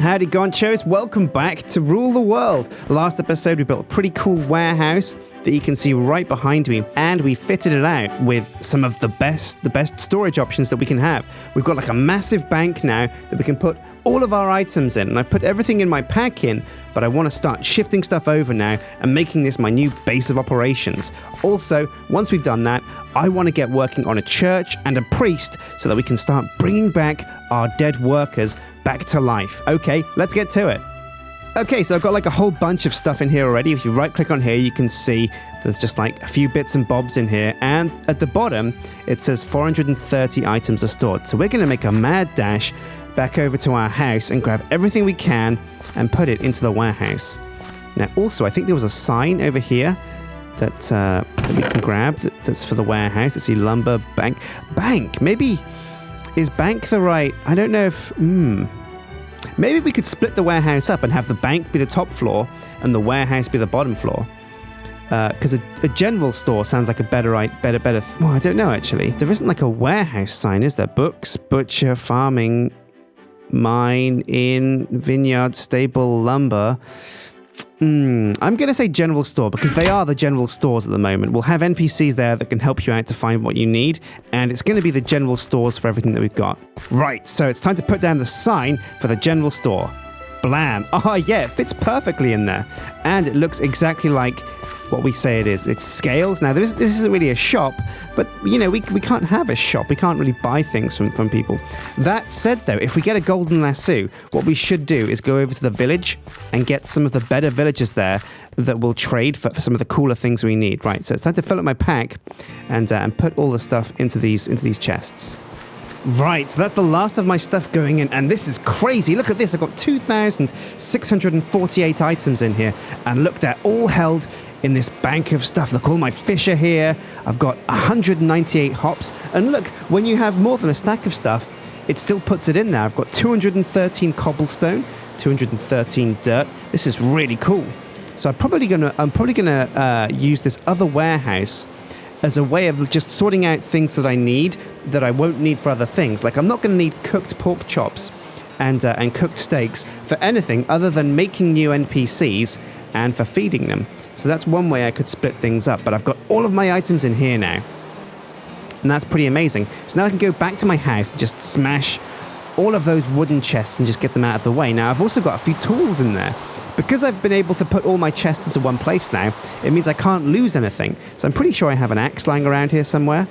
Howdy Gonchos, welcome back to Rule the World. Last episode we built a pretty cool warehouse that you can see right behind me, and we fitted it out with some of the best storage options that we can have. We've got like a massive bank now that we can put all of our items in, and I put everything in my pack in, but I want to start shifting stuff over now and making this my new base of operations. Also, once we've done that, I want to get working on a church and a priest so that we can start bringing back our dead workers back to life. Okay, let's get to it. Okay, so I've got like a whole bunch of stuff in here already. If you right click on here, you can see there's just like a few bits and bobs in here. And at the bottom, it says 430 items are stored. So we're going to make a mad dash back over to our house and grab everything we can and put it into the warehouse. Now, also, I think there was a sign over here that we can grab that's for the warehouse. Let's see, lumber, bank. Maybe, is bank the right? I don't know if, maybe we could split the warehouse up and have the bank be the top floor and the warehouse be the bottom floor. Because a general store sounds like a better. Well, I don't know actually. There isn't like a warehouse sign, is there? Books, butcher, farming, mine, inn, vineyard, stable, lumber. I'm going to say general store because they are the general stores at the moment. We'll have NPCs there that can help you out to find what you need, and it's going to be the general stores for everything that we've got. Right, so it's time to put down the sign for the general store. Blam. Oh yeah, it fits perfectly in there, and it looks exactly like what we say it is. It scales. Now, this isn't really a shop, but, you know, we can't have a shop. We can't really buy things from people. That said, though, if we get a golden lasso, what we should do is go over to the village and get some of the better villagers there that will trade for some of the cooler things we need. Right, so it's time to fill up my pack and put all the stuff into these chests. Right, so that's the last of my stuff going in, and this is crazy. Look at this. I've got 2,648 items in here, and look, they're all held in this bank of stuff. Look, all my fish are here. I've got 198 hops, and look, when you have more than a stack of stuff, it still puts it in there. I've got 213 cobblestone, 213 dirt. This is really cool. So I'm probably gonna use this other warehouse as a way of just sorting out things that I need that I won't need for other things. Like, I'm not going to need cooked pork chops and cooked steaks for anything other than making new NPCs and for feeding them. So that's one way I could split things up. But I've got all of my items in here now, and that's pretty amazing. So now I can go back to my house and just smash all of those wooden chests and just get them out of the way. Now, I've also got a few tools in there. Because I've been able to put all my chests into one place now, it means I can't lose anything. So I'm pretty sure I have an axe lying around here somewhere.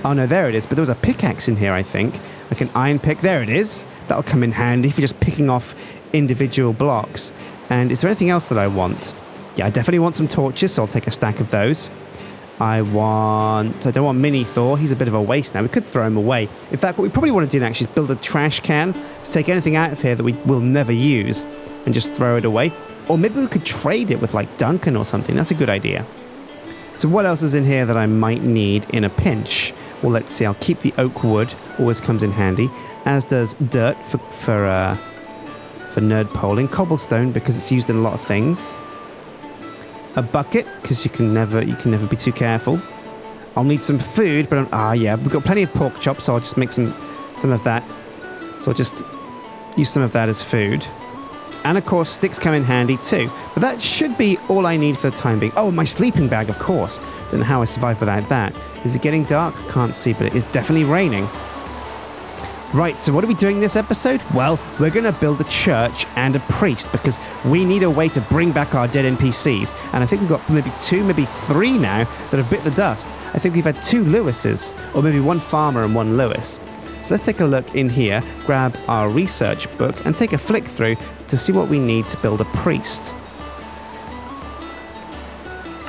Oh no, there it is. But there was a pickaxe in here, I think. Like an iron pick. There it is. That'll come in handy for just picking off individual blocks. And is there anything else that I want? Yeah, I definitely want some torches, so I'll take a stack of those. I don't want Mini Thor. He's a bit of a waste now. We could throw him away. In fact, what we probably want to do next is build a trash can to take anything out of here that we will never use and just throw it away. Or maybe we could trade it with like Duncan or something. That's a good idea. So what else is in here that I might need in a pinch? Well, let's see. I'll keep the oak wood. Always comes in handy. As does dirt for nerd poling. Cobblestone because it's used in a lot of things. A bucket because you can never be too careful. I'll need some food, but yeah, we've got plenty of pork chops, so I'll just make some of that. So I'll just use some of that as food. And of course, sticks come in handy too. But that should be all I need for the time being. Oh, my sleeping bag, of course. Don't know how I survived without that. Is it getting dark? Can't see, but it is definitely raining. Right, so what are we doing this episode? Well, we're going to build a church and a priest because we need a way to bring back our dead NPCs. And I think we've got maybe 2, maybe 3 now that have bit the dust. I think we've had 2 Lewises, or maybe 1 farmer and 1 Lewis. So let's take a look in here, grab our research book, and take a flick through to see what we need to build a priest.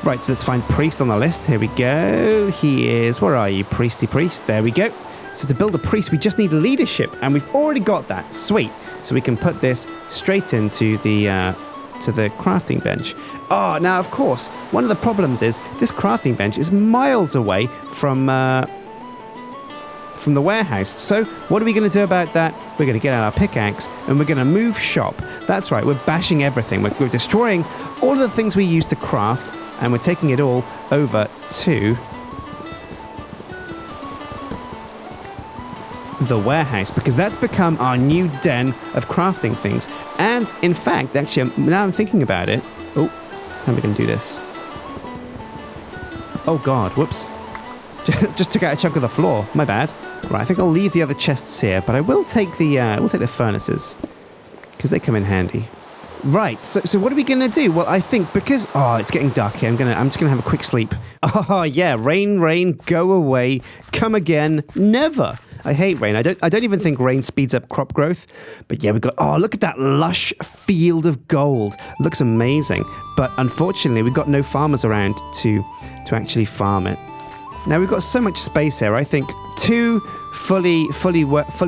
Right, so let's find priest on the list. Here we go. He is, where are you, priesty priest? There we go. So to build a priest, we just need leadership, and we've already got that. Sweet. So we can put this straight into the crafting bench. Oh, now, of course, one of the problems is this crafting bench is miles away from the warehouse. So what are we going to do about that? We're going to get out our pickaxe, and we're going to move shop. That's right, we're bashing everything. We're destroying all of the things we use to craft, and we're taking it all over to the warehouse, because that's become our new den of crafting things. And in fact, actually, now I'm thinking about it. Oh, how am I going to do this? Oh God, whoops. Just took out a chunk of the floor. My bad. Right, I think I'll leave the other chests here, but I will take the furnaces, because they come in handy. Right, so what are we going to do? Well, I think because... Oh, it's getting dark here. I'm just going to have a quick sleep. Oh, yeah, rain, go away, come again, never. I hate rain. I don't even think rain speeds up crop growth. But yeah, we've got... Oh, look at that lush field of gold. Looks amazing. But unfortunately, we've got no farmers around to actually farm it. Now, we've got so much space here. I think 2 fully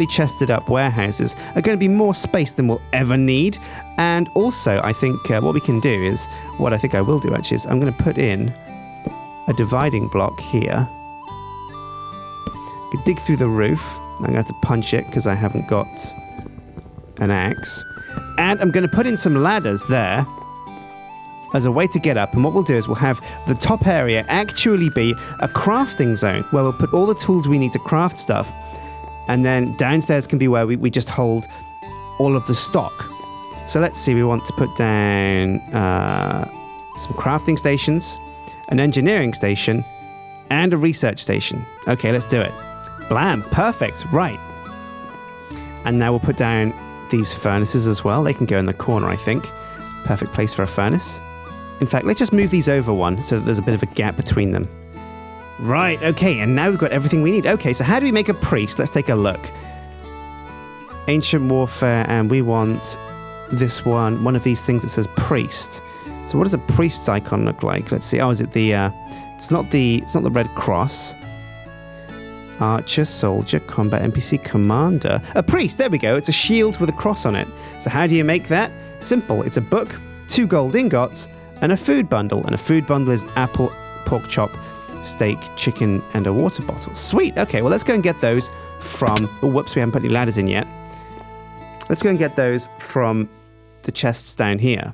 chested up warehouses are going to be more space than we'll ever need. And also, I think what we can do is, what I think I will do actually is I'm going to put in a dividing block here. Dig through the roof. I'm going to have to punch it because I haven't got an axe. And I'm going to put in some ladders there as a way to get up, and what we'll do is we'll have the top area actually be a crafting zone where we'll put all the tools we need to craft stuff, and then downstairs can be where we just hold all of the stock. So let's see, we want to put down some crafting stations, an engineering station, and a research station. Okay, let's do it. Blam, perfect, right. And now we'll put down these furnaces as well. They can go in the corner, I think. Perfect place for a furnace. In fact, let's just move these over one so that there's a bit of a gap between them. Right, okay, and now we've got everything we need. Okay, so how do we make a priest? Let's take a look. Ancient warfare, and we want this one of these things that says priest. So what does a priest's icon look like? Let's see. Oh, is it the, it's not the Red Cross. Archer, soldier, combat NPC, commander. A priest, there we go. It's a shield with a cross on it. So how do you make that? Simple. It's a book, 2 gold ingots, and a food bundle. And a food bundle is apple, pork chop, steak, chicken, and a water bottle. Sweet. Okay, well, let's go and get those from... Oh, whoops, we haven't put any ladders in yet. Let's go and get those from the chests down here.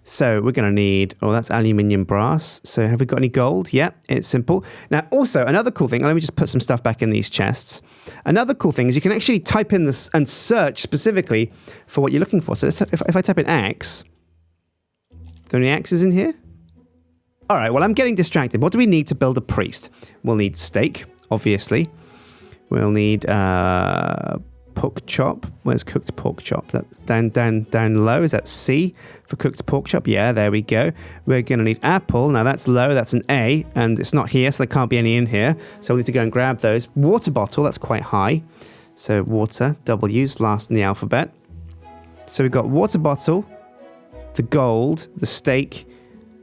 So we're going to need... Oh, that's aluminium brass. So have we got any gold? Yeah, it's simple. Now, also, another cool thing... Let me just put some stuff back in these chests. Another cool thing is you can actually type in this and search specifically for what you're looking for. So if I type in axe... Are there any axes in here? All right, well, I'm getting distracted. What do we need to build a priest? We'll need steak, obviously. We'll need pork chop. Where's cooked pork chop? That's down low. Is that C for cooked pork chop? Yeah, there we go. We're going to need apple. Now, that's low. That's an A, and it's not here, so there can't be any in here. So we need to go and grab those. Water bottle, that's quite high. So water, W's, last in the alphabet. So we've got water bottle, the gold, the steak,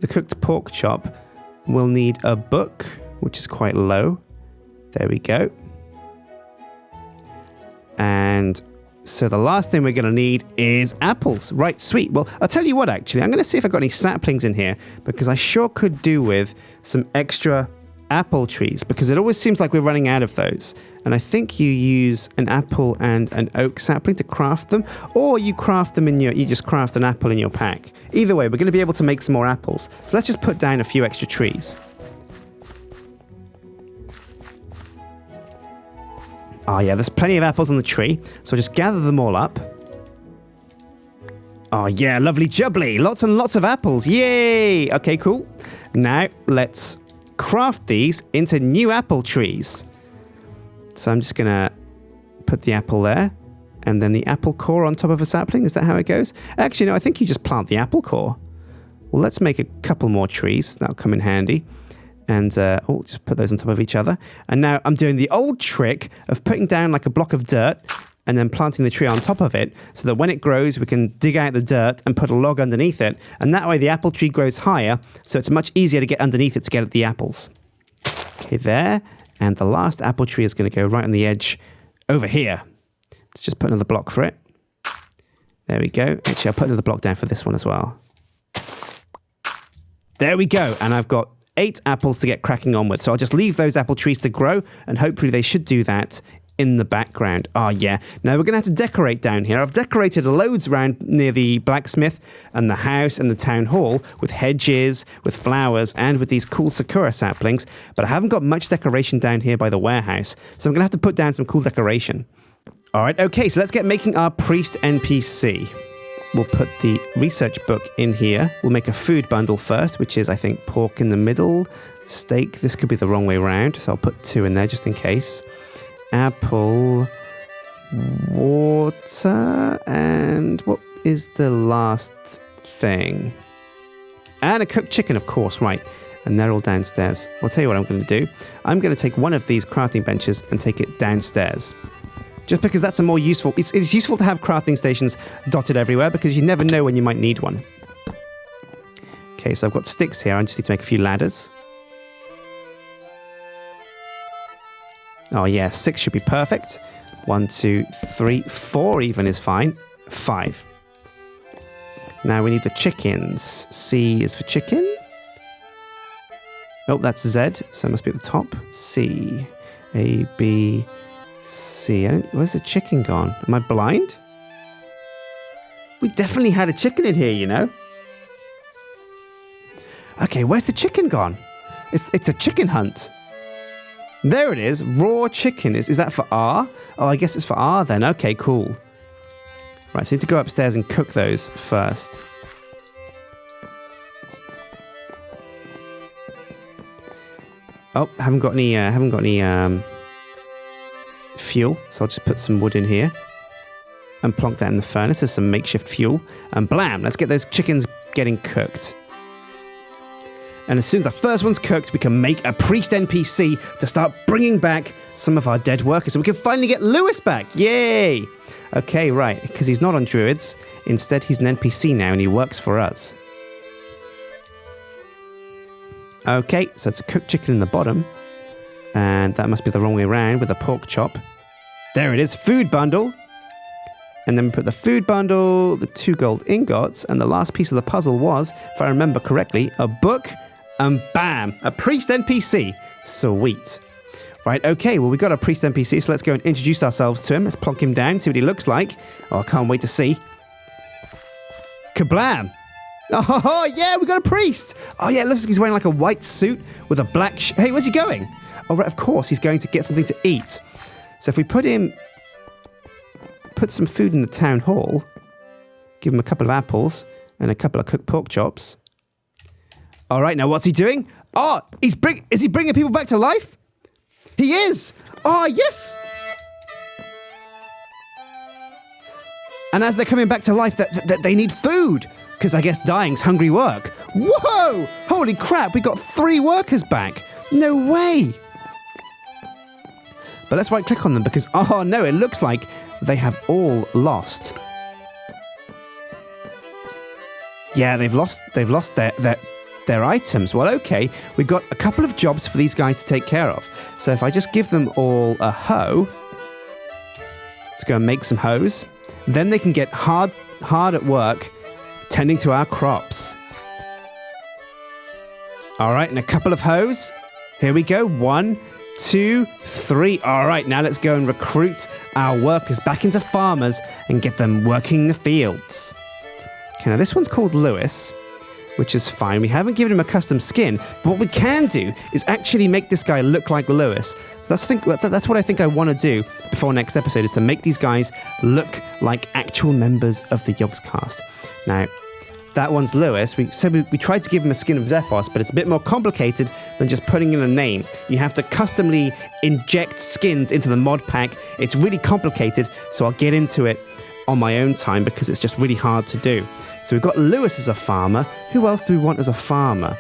the cooked pork chop. We'll need a book, which is quite low. There we go. And so the last thing we're going to need is apples. Right, sweet. Well, I'll tell you what, actually. I'm going to see if I've got any saplings in here, because I sure could do with some extra apple trees, because it always seems like we're running out of those. And I think you use an apple and an oak sapling to craft them, or you craft them you just craft an apple in your pack. Either way, we're going to be able to make some more apples. So let's just put down a few extra trees. Oh yeah, there's plenty of apples on the tree, so I'll just gather them all up. Oh yeah, lovely jubbly. Lots and lots of apples. Yay! Okay, cool. Now, let's craft these into new apple trees. So I'm just going to put the apple there, and then the apple core on top of a sapling. Is that how it goes? Actually, no, I think you just plant the apple core. Well, let's make a couple more trees. That'll come in handy. And just put those on top of each other. And now I'm doing the old trick of putting down like a block of dirt and then planting the tree on top of it, so that when it grows, we can dig out the dirt and put a log underneath it. And that way the apple tree grows higher, so it's much easier to get underneath it to get at the apples. Okay, there. And the last apple tree is going to go right on the edge over here. Let's just put another block for it. There we go. Actually, I'll put another block down for this one as well. There we go. And I've got 8 apples to get cracking on with. So I'll just leave those apple trees to grow, and hopefully they should do that in the background. Oh, yeah. Now, we're going to have to decorate down here. I've decorated loads around near the blacksmith and the house and the town hall with hedges, with flowers, and with these cool sakura saplings. But I haven't got much decoration down here by the warehouse. So I'm going to have to put down some cool decoration. All right. Okay, so let's get making our priest NPC. We'll put the research book in here. We'll make a food bundle first, which is, I think, pork in the middle, steak. This could be the wrong way around, so I'll put 2 in there just in case. Apple, water, and what is the last thing? And a cooked chicken, of course, right. And they're all downstairs. I'll tell you what I'm going to do. I'm going to take one of these crafting benches and take it downstairs. Just because that's a more useful... It's useful to have crafting stations dotted everywhere because you never know when you might need one. Okay, so I've got sticks here. I just need to make a few ladders. Oh, yeah, 6 should be perfect. 1, 2, 3, 4 even is fine. 5. Now we need the chickens. C is for chicken. Oh, that's Z, so it must be at the top. C, A, B, C. Where's the chicken gone? Am I blind? We definitely had a chicken in here, you know. Okay, where's the chicken gone? It's a chicken hunt. There it is. Raw chicken. Is that for R? Oh, I guess it's for R then. Okay, cool. Right, so I need to go upstairs and cook those first. Oh, haven't got any fuel, so I'll just put some wood in here and plonk that in the furnace as some makeshift fuel. And blam, let's get those chickens getting cooked. And as soon as the first one's cooked, we can make a priest NPC to start bringing back some of our dead workers. So we can finally get Lewis back. Yay! Okay, right, because he's not on druids. Instead, he's an NPC now and he works for us. Okay, so it's a cooked chicken in the bottom. And that must be the wrong way around with a pork chop. There it is, food bundle. And then we put the food bundle, the 2 gold ingots, and the last piece of the puzzle was, if I remember correctly, a book, and bam, a priest NPC. Sweet. Right, okay, well, we got a priest NPC, so let's go and introduce ourselves to him. Let's plonk him down, see what he looks like. Oh, I can't wait to see. Kablam! Oh, yeah, we got a priest! Oh, yeah, it looks like he's wearing like a white suit with a black... Hey, where's he going? Oh, right, of course, he's going to get something to eat. So if we put some food in the town hall, give him a couple of apples and a couple of cooked pork chops. All right, now what's he doing? Oh, is he bringing people back to life? He is! Oh, yes! And as they're coming back to life, they need food, because I guess dying's hungry work. Whoa! Holy crap, we got 3 workers back. No way! But let's right-click on them because, oh no, it looks like they have all lost. Yeah, they've lost their items. Well, okay, we've got a couple of jobs for these guys to take care of. So if I just give them all a hoe, let's go and make some hoes. Then they can get hard at work tending to our crops. All right, and a couple of hoes. Here we go. 1, 2, 3. All right, now let's go and recruit our workers back into farmers and get them working the fields. Okay, now this one's called Lewis, which is fine. We haven't given him a custom skin, but what we can do is actually make this guy look like Lewis. So that's what I think I want to do before next episode, is to make these guys look like actual members of the Yogscast. Now, that one's Lewis. We said we tried to give him a skin of Zephos, but it's a bit more complicated than just putting in a name. You have to customly inject skins into the mod pack. It's really complicated, so I'll get into it on my own time because it's just really hard to do. So we've got Lewis as a farmer. Who else do we want as a farmer?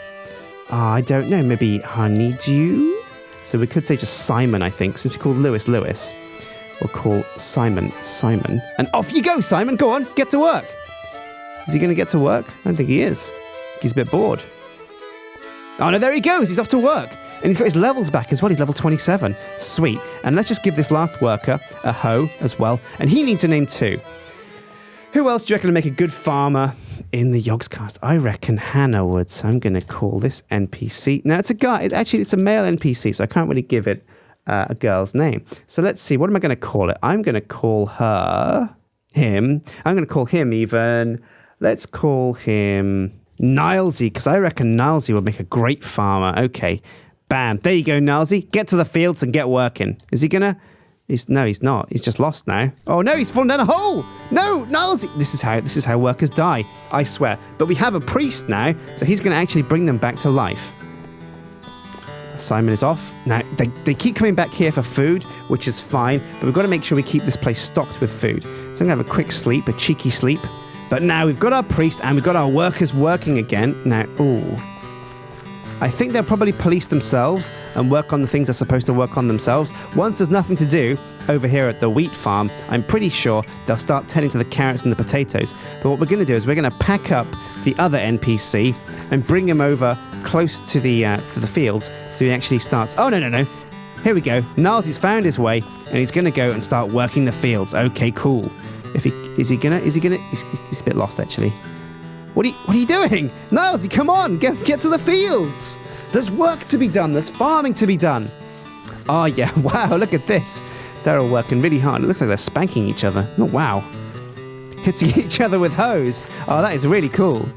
I don't know. Maybe Honeydew? So we could say just Simon, I think. Since we call Lewis Lewis, we'll call Simon Simon. And off you go, Simon. Go on, get to work. Is he going to get to work? I don't think he is. He's a bit bored. Oh, no, there he goes. He's off to work. And he's got his levels back as well. He's level 27. Sweet. And let's just give this last worker a hoe as well. And he needs a name too. Who else do you reckon would make a good farmer in the Yogscast? I reckon Hannah would. So I'm going to call this NPC. Now, it's a guy. It's a male NPC, so I can't really give it a girl's name. So let's see, what am I going to call it? I'm going to call him. I'm going to call him even. Let's call him Nilesy, because I reckon Nilesy would make a great farmer. Okay, bam. There you go, Nilesy. Get to the fields and get working. Is he going to? No, he's not. He's just lost now. Oh no, he's fallen down a hole. No, Nilesy. This is how workers die, I swear. But we have a priest now, so he's going to actually bring them back to life. Simon is off. Now, they keep coming back here for food, which is fine, but we've got to make sure we keep this place stocked with food. So I'm going to have a quick sleep, a cheeky sleep. But now we've got our priest and we've got our workers working again. Now, I think they'll probably police themselves and work on the things they're supposed to work on themselves. Once there's nothing to do over here at the wheat farm, I'm pretty sure they'll start tending to the carrots and the potatoes. But what we're going to do is we're going to pack up the other NPC and bring him over close to the fields, so he actually starts. Oh no! Here we go. Niles has found his way, and he's going to go and start working the fields. Okay, cool. He's a bit lost actually. What are you doing? Niles, come on, get to the fields. There's work to be done. There's farming to be done. Oh yeah, wow, look at this. They're all working really hard. It looks like they're spanking each other. Oh wow. Hitting each other with hoes. Oh, that is really cool.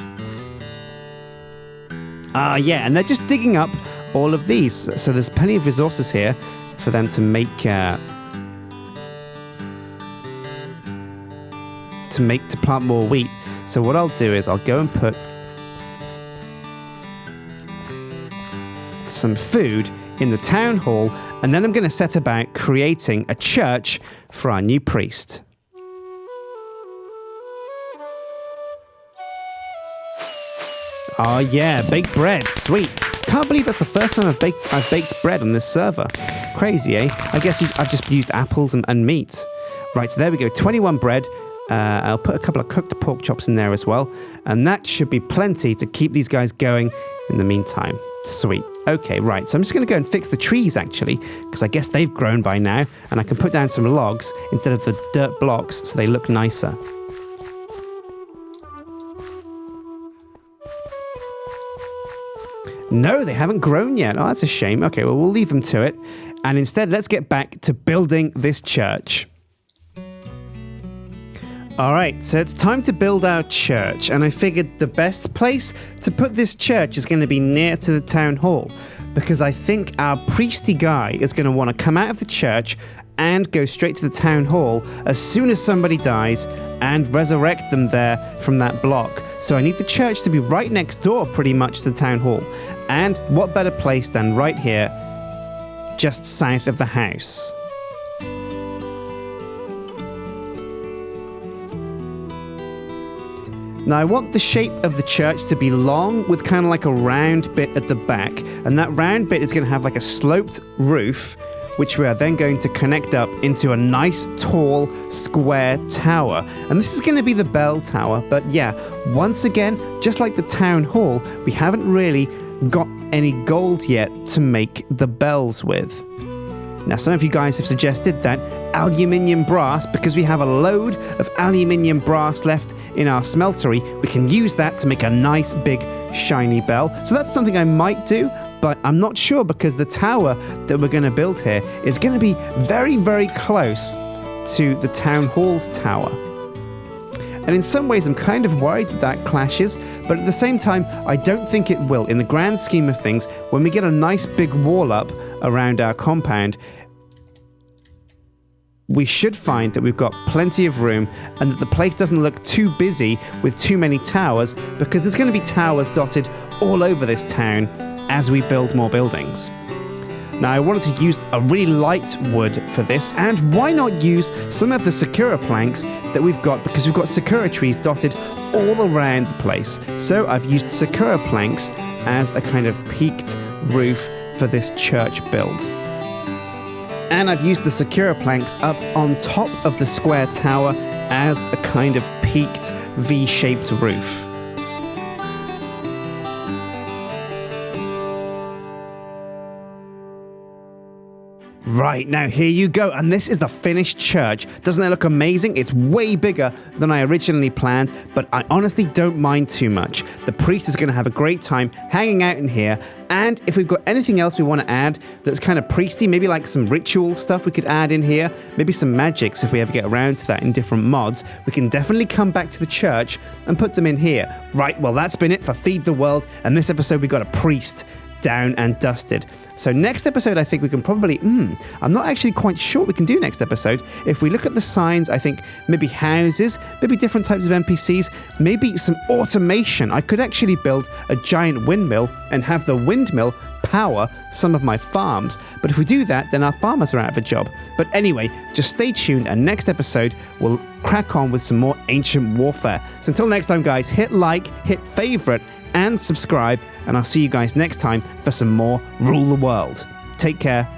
Yeah, and they're just digging up all of these. So there's plenty of resources here for them to make to plant more wheat. So what I'll do is I'll go and put some food in the town hall, and then I'm going to set about creating a church for our new priest. Oh yeah, baked bread, sweet. Can't believe that's the first time I've baked bread on this server. Crazy, eh? I guess I've just used apples and meat. Right, so there we go, 21 bread. I'll put a couple of cooked pork chops in there as well. And that should be plenty to keep these guys going in the meantime. Sweet. Okay, right, so I'm just going to go and fix the trees actually, because I guess they've grown by now, and I can put down some logs instead of the dirt blocks so they look nicer. No, they haven't grown yet. Oh, that's a shame. Okay, well, we'll leave them to it. And instead, let's get back to building this church. All right, so it's time to build our church. And I figured the best place to put this church is going to be near to the town hall, because I think our priesty guy is going to want to come out of the church and go straight to the town hall as soon as somebody dies and resurrect them there from that block. So I need the church to be right next door pretty much to the town hall. And what better place than right here, just south of the house. Now I want the shape of the church to be long with kind of like a round bit at the back. And that round bit is going to have like a sloped roof, which we are then going to connect up into a nice, tall, square tower. And this is going to be the bell tower. But yeah, once again, just like the town hall, we haven't really got any gold yet to make the bells with. Now, some of you guys have suggested that aluminium brass, because we have a load of aluminium brass left in our smeltery, we can use that to make a nice, big, shiny bell. So that's something I might do, but I'm not sure because the tower that we're going to build here is going to be very, very close to the town hall's tower. And in some ways, I'm kind of worried that clashes, but at the same time, I don't think it will. In the grand scheme of things, when we get a nice big wall up around our compound, we should find that we've got plenty of room and that the place doesn't look too busy with too many towers, because there's going to be towers dotted all over this town as we build more buildings. Now, I wanted to use a really light wood for this, and why not use some of the sakura planks that we've got, because we've got sakura trees dotted all around the place. So I've used sakura planks as a kind of peaked roof for this church build. And I've used the sakura planks up on top of the square tower as a kind of peaked V-shaped roof. Right, now here you go, and this is the finished church. Doesn't it look amazing? It's way bigger than I originally planned, but I honestly don't mind too much. The priest is going to have a great time hanging out in here, and if we've got anything else we want to add that's kind of priesty, maybe like some ritual stuff we could add in here, maybe some magics if we ever get around to that in different mods, we can definitely come back to the church and put them in here. Right, well that's been it for Feed the World, and this episode we got a priest down and dusted. So next episode, I think we can probably, I'm not actually quite sure what we can do next episode. If we look at the signs, I think maybe houses, maybe different types of NPCs, maybe some automation. I could actually build a giant windmill and have the windmill power some of my farms. But if we do that, then our farmers are out of a job. But anyway, just stay tuned, and next episode we'll crack on with some more ancient warfare. So until next time, guys, hit like, hit favorite, and subscribe, and I'll see you guys next time for some more Rule the World. Take care.